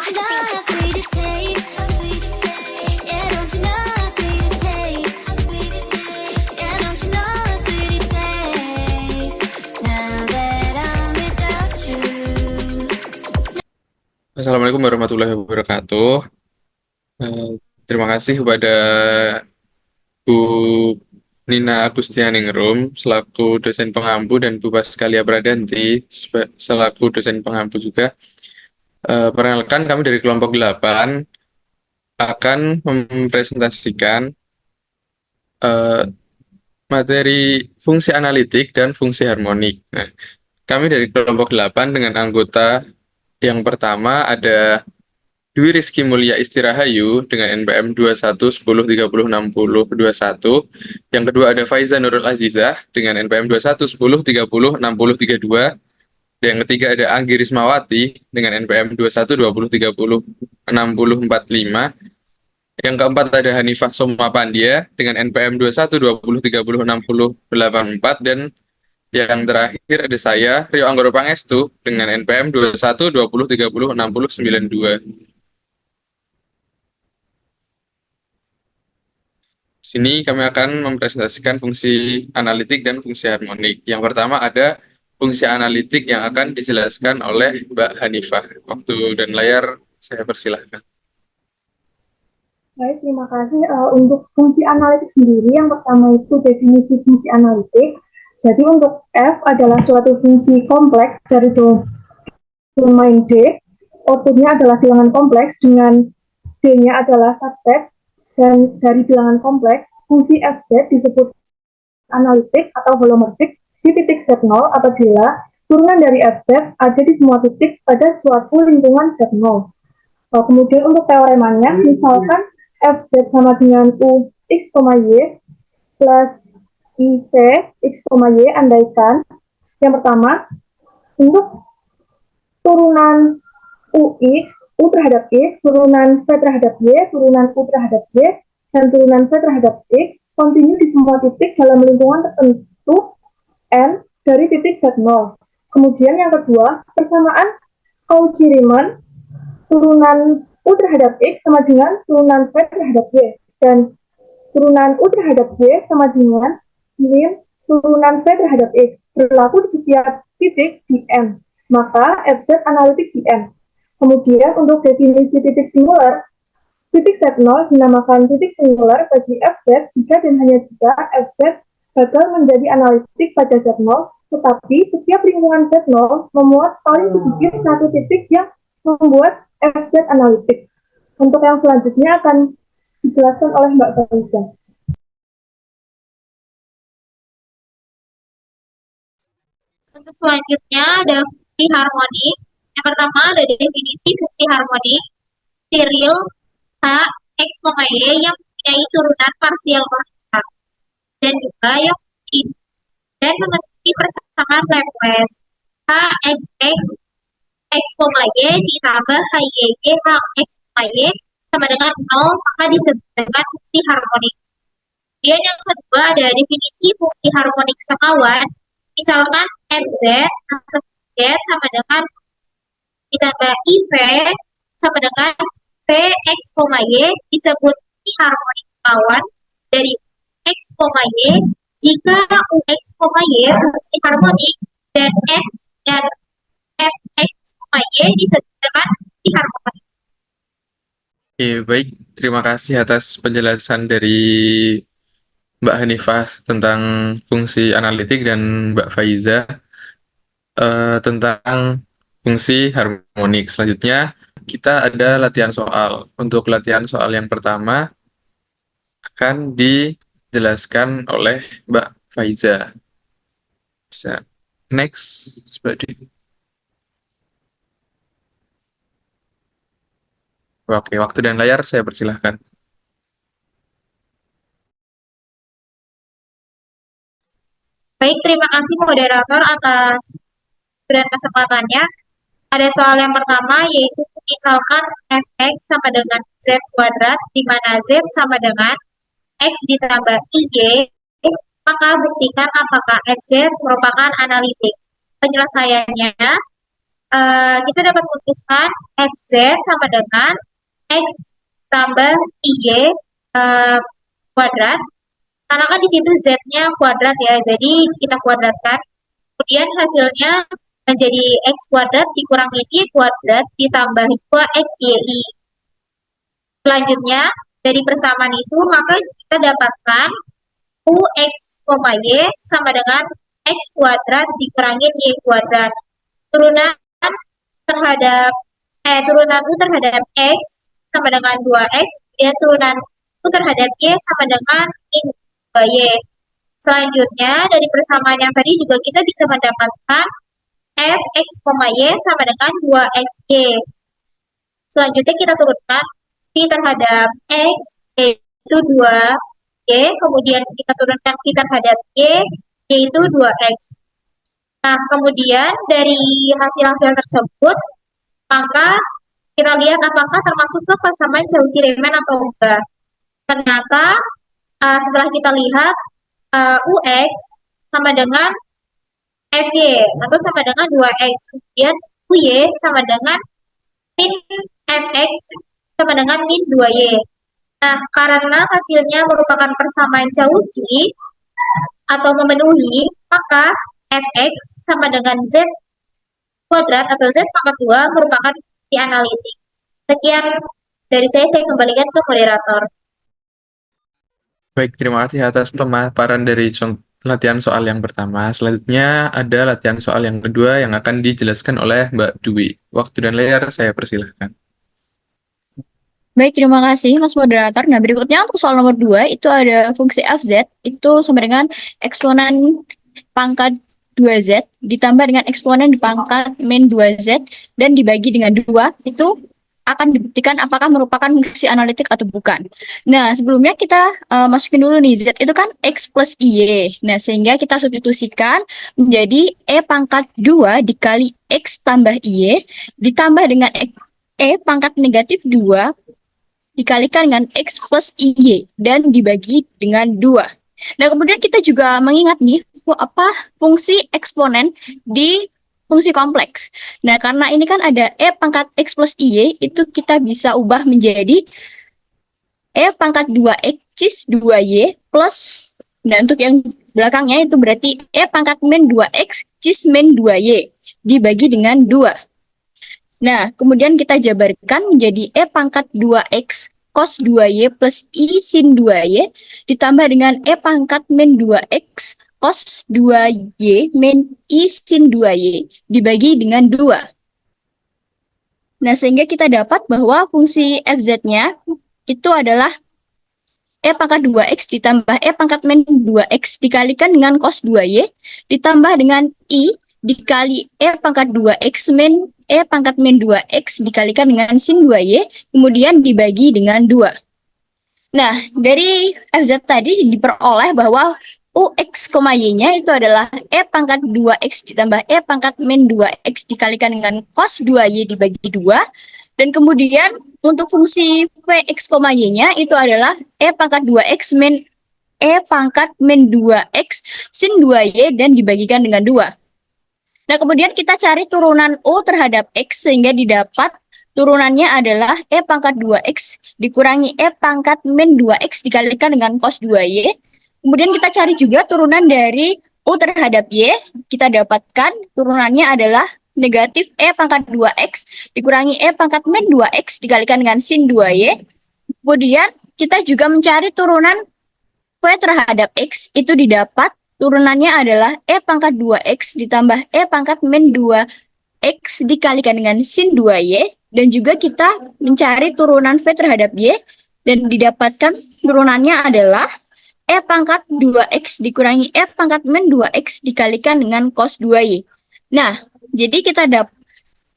Don't you know how sweet it tastes? Yeah, don't you know how sweet it tastes? Yeah, don't you know how sweet it tastes? Now that I'm without you. Assalamualaikum warahmatullahi wabarakatuh. Eh, Terima kasih kepada Bu Nina Agustianingrum selaku dosen pengampu dan Bu Paskalia Pradanti selaku dosen pengampu juga. Perkenalkan, kami dari kelompok 8 akan mempresentasikan eh, materi fungsi analitik dan fungsi harmonik. Nah, kami dari kelompok 8 dengan anggota yang pertama ada Dwi Rizky Mulia Istirahayu dengan NPM 2110306021. Yang kedua ada Faiza Nurul Azizah dengan NPM 2110306032. Dan yang ketiga ada Anggi Rismawati dengan NPM 2120306045. Yang keempat ada Hanifah Soma Pandia dengan NPM 2120306084. Dan yang terakhir ada saya, Rio Anggoro Pangestu dengan NPM 2120306092. Sini kami akan mempresentasikan fungsi analitik dan fungsi harmonik. Yang pertama ada fungsi analitik yang akan dijelaskan oleh Mbak Hanifah. Waktu dan layar saya persilahkan. Baik, terima kasih. Untuk fungsi analitik sendiri, yang pertama itu definisi fungsi analitik. Jadi untuk F adalah suatu fungsi kompleks dari domain D. Outputnya adalah bilangan kompleks dengan D-nya adalah subset. Dan dari bilangan kompleks, fungsi FZ disebut analitik atau holomerik di titik Z0 apabila turunan dari FZ ada di semua titik pada suatu lingkungan Z0. Kemudian untuk teoremanya, misalkan FZ sama dengan U X, Y plus IV X, Y, andaikan yang pertama, untuk turunan UX, U terhadap X, turunan V terhadap Y, turunan U terhadap Y, dan turunan V terhadap X, kontinu di semua titik dalam lingkungan tertentu N dari titik Z0. Kemudian yang kedua, persamaan Cauchy-Riemann, turunan U terhadap X sama dengan turunan V terhadap Y, dan turunan U terhadap Y sama dengan min turunan V terhadap X, berlaku di setiap titik di N. Maka FZ analitik di N. Kemudian untuk definisi titik singular, titik Z0 dinamakan titik singular bagi FZ jika dan hanya jika FZ gagal menjadi analitik pada Z0, tetapi setiap lingkungan Z0 memuat paling sedikit satu titik yang membuat FZ analitik. Untuk yang selanjutnya akan dijelaskan oleh Mbak Faiza. Untuk selanjutnya ada fungsi harmonik. Yang pertama ada definisi fungsi harmonik. Serial H, X, Y yang mempunyai turunan parsial konstan. Dan juga yang dan memiliki persamaan Laplace. H, X, X, Y ditambah HYY, H, X, Y sama dengan 0, maka disebut dengan fungsi harmonik. Kemudian yang kedua ada definisi fungsi harmonik semawan. Misalkan FZ atau Z sama dengan ditambah IV sama dengan X, Y disebut fungsi harmonik semawan dari X, Y jika UX, Y fungsi harmonik dan X dan Fx, Y disebut dengan fungsi harmonik. Oke, baik. Terima kasih atas penjelasan dari Mbak Hanifah tentang fungsi analitik dan Mbak Faiza tentang fungsi harmonik. Selanjutnya, kita ada latihan soal. Untuk latihan soal yang pertama akan dijelaskan oleh Mbak Faiza. Bisa next, seperti. Oke, waktu dan layar saya persilahkan. Baik, terima kasih moderator atas berikan kesempatannya. Ada soal yang pertama yaitu misalkan fx sama dengan z kuadrat di mana z sama dengan x ditambah iy, maka buktikan apakah fz merupakan analitik. Penyelesaiannya kita dapat menuliskan FZ sama dengan X tambah IY kuadrat. Karena kan di situ Z-nya kuadrat ya, jadi kita kuadratkan. Kemudian hasilnya menjadi X kuadrat dikurangi Y kuadrat ditambah 2XYI. Selanjutnya, dari persamaan itu, maka kita dapatkan UX, Y sama dengan X kuadrat dikurangi Y kuadrat. Turunan terhadap turunan U terhadap X sama dengan 2X, dan turunan U terhadap Y sama dengan min 2Y. Selanjutnya, dari persamaan yang tadi juga kita bisa mendapatkan Fx, Y sama dengan 2XY. Selanjutnya kita turunkan Y terhadap X, yaitu 2Y, kemudian kita turunkan Y terhadap Y, yaitu 2X. Nah, kemudian dari hasil-hasil tersebut, maka kita lihat apakah termasuk ke persamaan Cauchy-Riemann atau enggak. Ternyata setelah kita lihat UX sama dengan FY atau sama dengan 2X, kemudian UY sama dengan min FX sama dengan min 2Y. Nah, karena hasilnya merupakan persamaan Cauchy atau memenuhi, maka Fx sama dengan Z kuadrat atau Z pangkat 2 merupakan fungsi analitik. Sekian dari saya kembalikan ke moderator. Baik, terima kasih atas pemaparan dari latihan soal yang pertama. Selanjutnya ada latihan soal yang kedua yang akan dijelaskan oleh Mbak Dwi. Waktu dan layar saya persilahkan. Baik, terima kasih Mas Moderator. Nah, berikutnya untuk soal nomor 2 itu ada fungsi fz itu sama dengan eksponen pangkat 2z ditambah dengan eksponen di pangkat min 2z dan dibagi dengan 2, itu akan dibuktikan apakah merupakan fungsi analitik atau bukan. Nah, sebelumnya kita masukin dulu nih, z itu kan x plus y. Nah, sehingga kita substitusikan menjadi e pangkat 2 dikali x tambah y ditambah dengan e pangkat negatif 2 dikalikan dengan X plus IY dan dibagi dengan 2. Nah, kemudian kita juga mengingat nih, fungsi eksponen di fungsi kompleks. Nah, karena ini kan ada E pangkat X plus IY, itu kita bisa ubah menjadi E pangkat 2X cis 2Y plus, nah untuk yang belakangnya itu berarti E pangkat min 2X cis min 2Y dibagi dengan 2. Nah, kemudian kita jabarkan menjadi E pangkat 2X cos 2Y plus I sin 2Y ditambah dengan E pangkat min 2X cos 2Y min I sin 2Y dibagi dengan 2. Nah, sehingga kita dapat bahwa fungsi fz-nya itu adalah E pangkat 2X ditambah E pangkat min 2X dikalikan dengan cos 2Y ditambah dengan I dikali E pangkat 2X min E pangkat min 2X dikalikan dengan sin 2Y, kemudian dibagi dengan 2. Nah, dari FZ tadi diperoleh bahwa UX, Y-nya itu adalah E pangkat 2X ditambah E pangkat min 2X dikalikan dengan cos 2Y dibagi 2. Dan kemudian untuk fungsi Vx, Y-nya itu adalah E pangkat 2X min E pangkat min 2X sin 2Y dan dibagikan dengan 2. Nah, kemudian kita cari turunan U terhadap X sehingga didapat turunannya adalah E pangkat 2X dikurangi E pangkat min 2X dikalikan dengan cos 2Y. Kemudian kita cari juga turunan dari U terhadap Y. Kita dapatkan turunannya adalah negatif E pangkat 2X dikurangi E pangkat min 2X dikalikan dengan sin 2Y. Kemudian kita juga mencari turunan V terhadap X, itu didapat turunannya adalah E pangkat 2X ditambah E pangkat min 2X dikalikan dengan sin 2Y. Dan juga kita mencari turunan V terhadap Y. Dan didapatkan turunannya adalah E pangkat 2X dikurangi E pangkat min 2X dikalikan dengan cos 2Y. Nah, jadi kita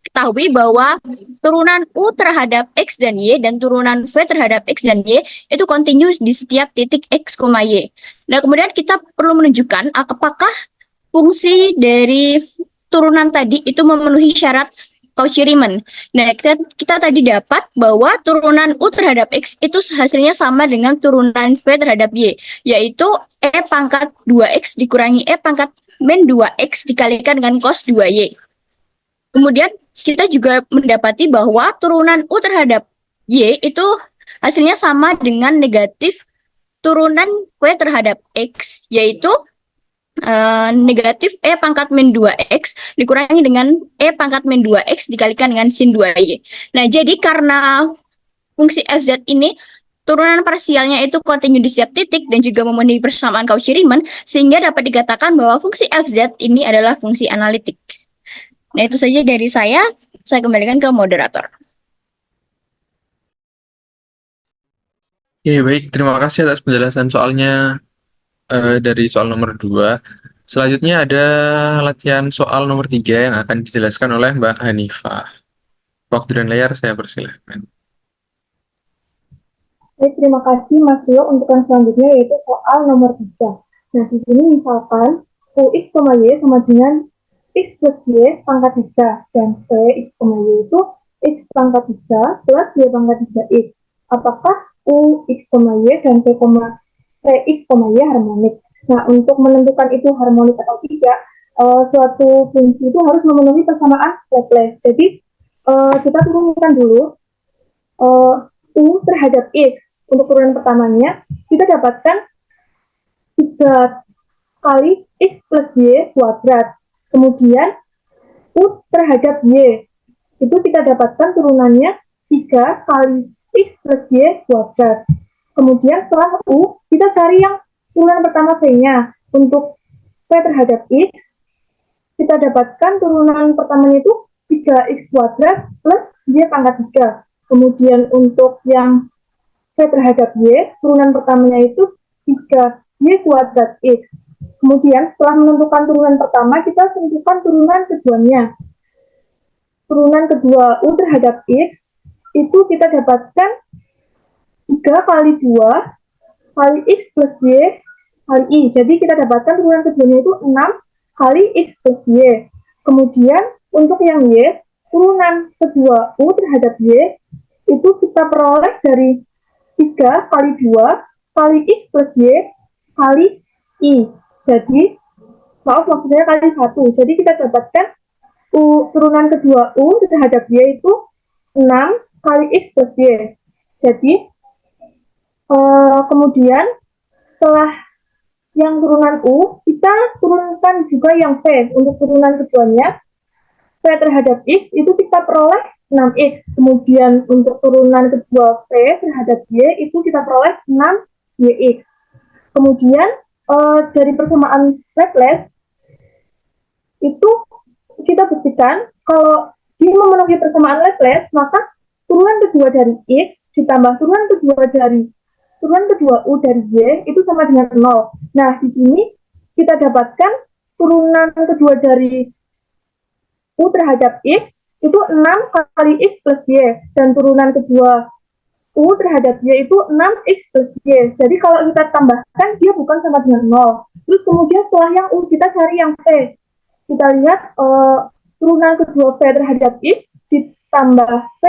ketahui bahwa turunan U terhadap X dan Y dan turunan V terhadap X dan Y itu continuous di setiap titik X, Y. Nah, kemudian kita perlu menunjukkan apakah fungsi dari turunan tadi itu memenuhi syarat Cauchy-Riemann. Nah, kita tadi dapat bahwa turunan U terhadap X itu hasilnya sama dengan turunan V terhadap Y, yaitu E pangkat 2X dikurangi E pangkat min 2X dikalikan dengan cos 2Y. Kemudian kita juga mendapati bahwa turunan U terhadap Y itu hasilnya sama dengan negatif turunan W terhadap X, yaitu negatif E pangkat min 2X dikurangi dengan E pangkat min 2X dikalikan dengan sin 2Y. Nah, jadi karena fungsi FZ ini turunan parsialnya itu kontinu di setiap titik dan juga memenuhi persamaan Cauchy-Riemann, sehingga dapat dikatakan bahwa fungsi FZ ini adalah fungsi analitik. Nah, itu saja dari saya kembalikan ke moderator. Oke, baik. Terima kasih atas penjelasan soalnya dari soal nomor 2. Selanjutnya ada latihan soal nomor 3 yang akan dijelaskan oleh Mbak Hanifah. Waktu dan layar saya persilahkan. Baik, terima kasih Mas Rio untuk yang selanjutnya yaitu soal nomor 3. Nah, di sini misalkan Ux, Y sama dengan X plus Y pangkat 3 dan Vx, Y itu X pangkat 3 plus Y pangkat 3X. Apakah Ux, Y dan Vx, Y harmonik? Nah, untuk menentukan itu harmonik atau tidak, suatu fungsi itu harus memenuhi persamaan Laplace. Jadi, kita turunkan dulu U terhadap X. Untuk turunan pertamanya, kita dapatkan 3 kali X plus Y kuadrat. Kemudian, U terhadap Y. Itu kita dapatkan turunannya 3 kali X plus Y kuadrat. Kemudian setelah U, kita cari yang turunan pertama V-nya. Untuk V terhadap X, kita dapatkan turunan pertamanya itu 3X kuadrat plus Y pangkat 3. Kemudian untuk yang V terhadap Y, turunan pertamanya itu 3Y kuadrat X. Kemudian setelah menentukan turunan pertama, kita tentukan turunan keduanya. Turunan kedua U terhadap X, itu kita dapatkan 3 kali 2 kali X plus Y kali I. Jadi kita dapatkan turunan keduanya itu 6 kali X plus Y. Kemudian untuk yang Y, turunan kedua U terhadap Y, itu kita peroleh dari 3 kali 2 kali X plus Y kali I. Jadi, maksudnya kali 1. Jadi kita dapatkan turunan kedua U terhadap Y itu 6 kali X plus Y. Jadi, kemudian setelah yang turunan U, kita turunkan juga yang V. Untuk turunan keduanya, V terhadap X itu kita peroleh 6X. Kemudian untuk turunan kedua V terhadap Y itu kita peroleh 6YX. Kemudian dari persamaan Laplace itu kita buktikan kalau dia memenuhi persamaan Laplace, maka turunan kedua dari X ditambah turunan kedua U dari Y itu sama dengan 0. Nah, di sini kita dapatkan turunan kedua dari U terhadap X itu 6 kali X plus Y, dan turunan kedua U terhadap Y itu 6X plus Y. Jadi kalau kita tambahkan, dia bukan sama dengan 0. Terus kemudian setelah yang U, kita cari yang V. Kita lihat turunan kedua V terhadap X ditambah V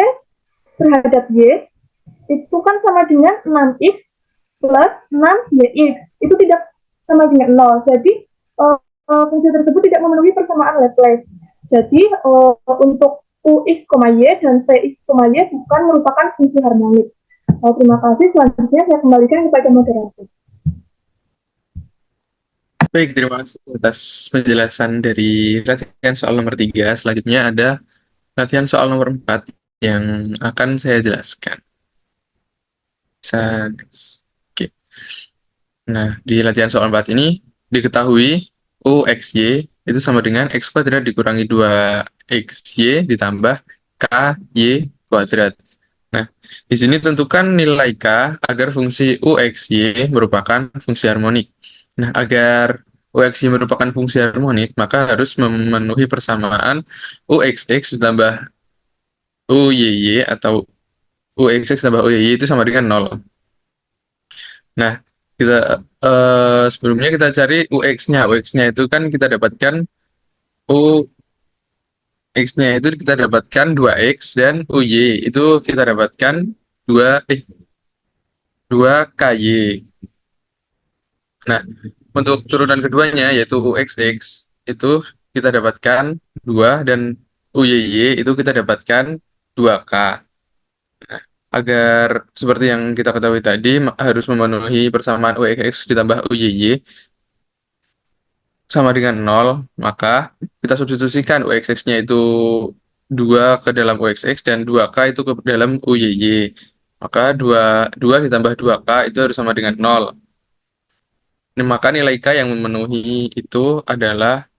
terhadap Y, itu kan sama dengan 6X plus 6YX. Itu tidak sama dengan 0. Jadi fungsi tersebut tidak memenuhi persamaan Laplace. Jadi untuk Ux, Y dan Vx, Y bukan merupakan fungsi harmonik. Terima kasih. Selanjutnya saya kembalikan kepada moderator. Baik, terima kasih atas penjelasan dari latihan soal nomor 3. Selanjutnya ada latihan soal nomor 4 yang akan saya jelaskan. Oke. Nah, di latihan soal 4 ini diketahui UXY itu sama dengan X kuadrat dikurangi 2XY ditambah KY kuadrat. Nah, di sini tentukan nilai K agar fungsi UXY merupakan fungsi harmonik. Nah, agar UXY merupakan fungsi harmonik, maka harus memenuhi persamaan UXX ditambah UYY atau UXX tambah UYY itu sama dengan 0. Nah, kita sebelumnya kita cari UX-nya. UX-nya itu kan kita dapatkan UX-nya itu kita dapatkan 2X dan UY itu kita dapatkan 2KY. Nah, untuk turunan keduanya yaitu UXX itu kita dapatkan 2 dan UYY itu kita dapatkan 2K. Nah, agar seperti yang kita ketahui tadi harus memenuhi persamaan UXX ditambah UYY sama dengan 0, maka kita substitusikan UXX-nya itu 2 ke dalam UXX dan 2K itu ke dalam UYY. Maka 2 ditambah 2K itu harus sama dengan 0. Nah, maka nilai K yang memenuhi itu adalah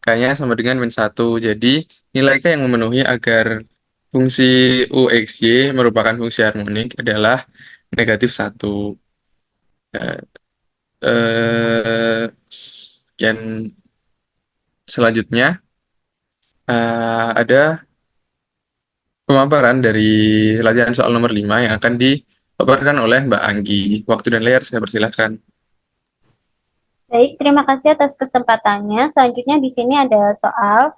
K-nya sama dengan min 1. Jadi nilai K yang memenuhi agar fungsi UXY merupakan fungsi harmonik adalah negatif 1. Dan selanjutnya ada pemaparan dari latihan soal nomor 5 yang akan dipaparkan oleh Mbak Anggi. Waktu dan layar saya persilahkan. Baik, terima kasih atas kesempatannya. Selanjutnya di sini ada soal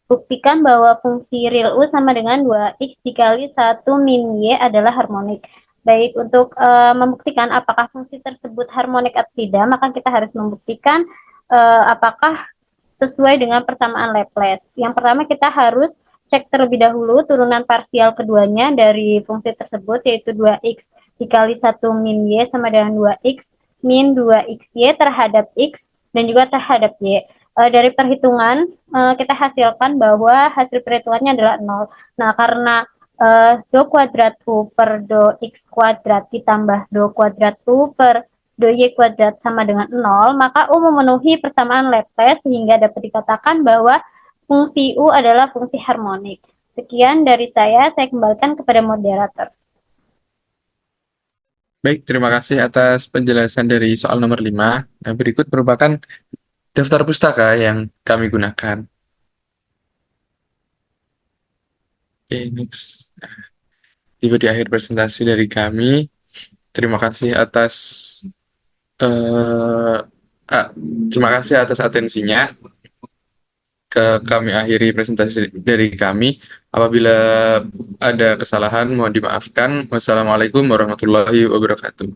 buktikan bahwa fungsi real U sama dengan 2x dikali 1 min y adalah harmonik. Baik, untuk membuktikan apakah fungsi tersebut harmonik atau tidak, maka kita harus membuktikan apakah sesuai dengan persamaan Laplace. Yang pertama kita harus cek terlebih dahulu turunan parsial keduanya dari fungsi tersebut, yaitu 2x dikali 1 min y sama dengan 2x min 2xy terhadap x dan juga terhadap y. Dari perhitungan kita hasilkan bahwa hasil perhitungannya adalah 0. Nah, karena do kuadrat U per do x kuadrat ditambah do kuadrat U per do y kuadrat sama dengan 0, maka U memenuhi persamaan Laplace sehingga dapat dikatakan bahwa fungsi U adalah fungsi harmonik. Sekian dari saya kembalikan kepada moderator. Baik, terima kasih atas penjelasan dari soal nomor 5. Nah, berikut merupakan daftar pustaka yang kami gunakan. Oke, next. Tiba di akhir presentasi dari kami. Terima kasih atas terima kasih atas atensinya. Kami akhiri presentasi dari kami. Apabila ada kesalahan, mohon dimaafkan. Wassalamualaikum warahmatullahi wabarakatuh.